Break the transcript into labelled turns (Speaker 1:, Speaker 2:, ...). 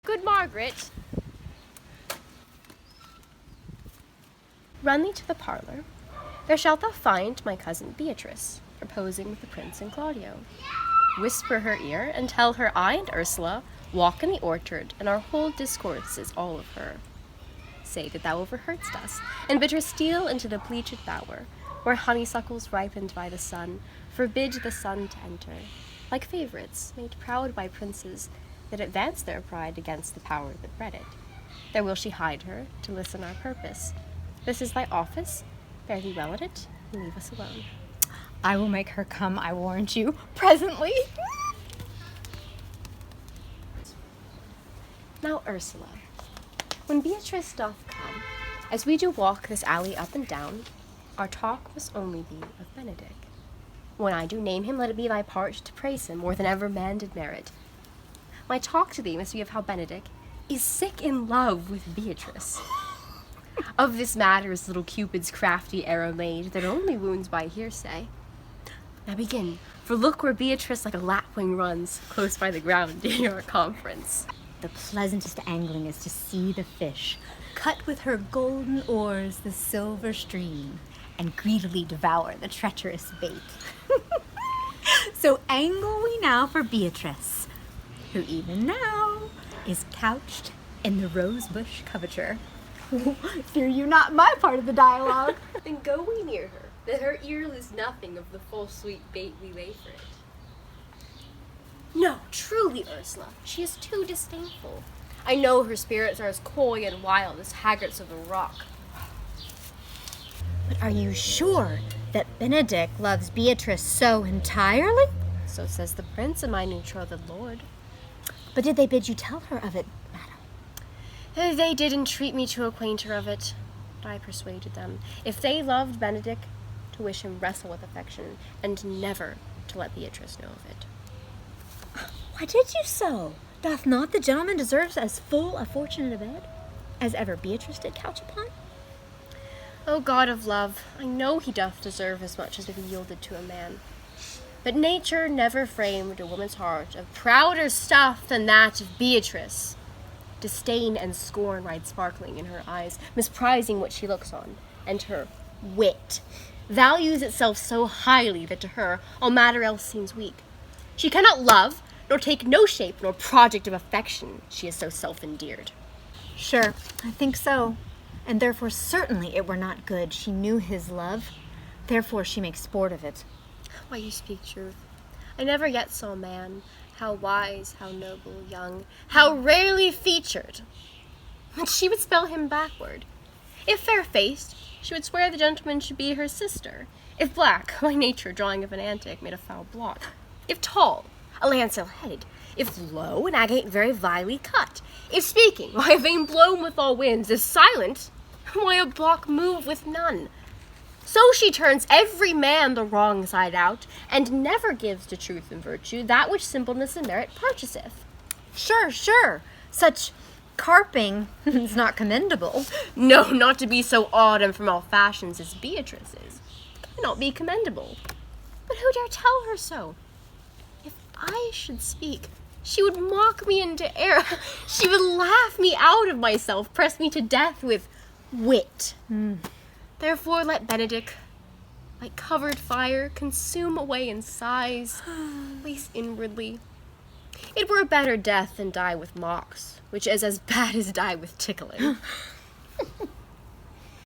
Speaker 1: Good Margaret, run thee to the parlour. There shalt thou find my cousin Beatrice, proposing with the prince and Claudio. Whisper her ear, and tell her I and Ursula walk in the orchard, and our whole discourse is all of her. Say that thou overheardst us, and bid her steal into the bleached bower, where honeysuckles ripened by the sun forbid the sun to enter, like favourites made proud by princes that advance their pride against the power that bred it. There will she hide her, to listen our purpose. This is thy office, fare thee well at it, and leave us alone.
Speaker 2: I will make her come, I warrant you, presently.
Speaker 1: Now, Ursula, when Beatrice doth come, as we do walk this alley up and down, our talk must only be of Benedick. When I do name him, let it be thy part to praise him more than ever man did merit. My talk to thee must be of how Benedick is sick in love with Beatrice. Of this matter is little Cupid's crafty arrow laid, that only wounds by hearsay. Now begin, for look where Beatrice like a lapwing runs, close by the ground in your conference.
Speaker 2: The pleasantest angling is to see the fish cut with her golden oars the silver stream, and greedily devour the treacherous bait. So angle we now for Beatrice, who even now is couched in the rosebush coverture. Fear you not my part of the dialogue.
Speaker 1: Then go we near her, that her ear lose nothing of the full sweet bait we lay for it. No, truly, Ursula, she is too disdainful. I know her spirits are as coy and wild as haggards of the rock.
Speaker 2: But are you sure that Benedick loves Beatrice so entirely?
Speaker 1: So says the prince and my betrothed lord.
Speaker 2: But did they bid you tell her of it, madam?
Speaker 1: They did entreat me to acquaint her of it, but I persuaded them, if they loved Benedick, to wish him wrestle with affection, and never to let Beatrice know of it.
Speaker 2: Why did you so? Doth not the gentleman deserve as full a fortune in a bed as ever Beatrice did couch upon?
Speaker 1: O God of love, I know he doth deserve as much as if he yielded to a man. But nature never framed a woman's heart of prouder stuff than that of Beatrice. Disdain and scorn ride sparkling in her eyes, misprizing what she looks on, and her wit values itself so highly that to her all matter else seems weak. She cannot love, nor take no shape nor project of affection, she is so self-endeared.
Speaker 2: Sure, I think so. And therefore certainly it were not good she knew his love. Therefore she makes sport of it.
Speaker 1: Why, you speak truth. I never yet saw a man, how wise, how noble, young, how rarely featured, but she would spell him backward. If fair-faced, she would swear the gentleman should be her sister. If black, by nature drawing of an antic made a foul blot. If tall, a lancel-headed. If low, an agate very vilely cut. If speaking, why a vein blown with all winds. If silent, why a block moved with none. So she turns every man the wrong side out, and never gives to truth and virtue that which simpleness and merit purchaseth.
Speaker 2: Sure. Such carping is not commendable.
Speaker 1: No, not to be so odd and from all fashions as Beatrice is. Cannot be commendable. But who dare tell her so? If I should speak, she would mock me into error. She would laugh me out of myself, press me to death with wit. Therefore let Benedick, like covered fire, consume away in sighs, at least inwardly. It were a better death than die with mocks, which is as bad as die with tickling.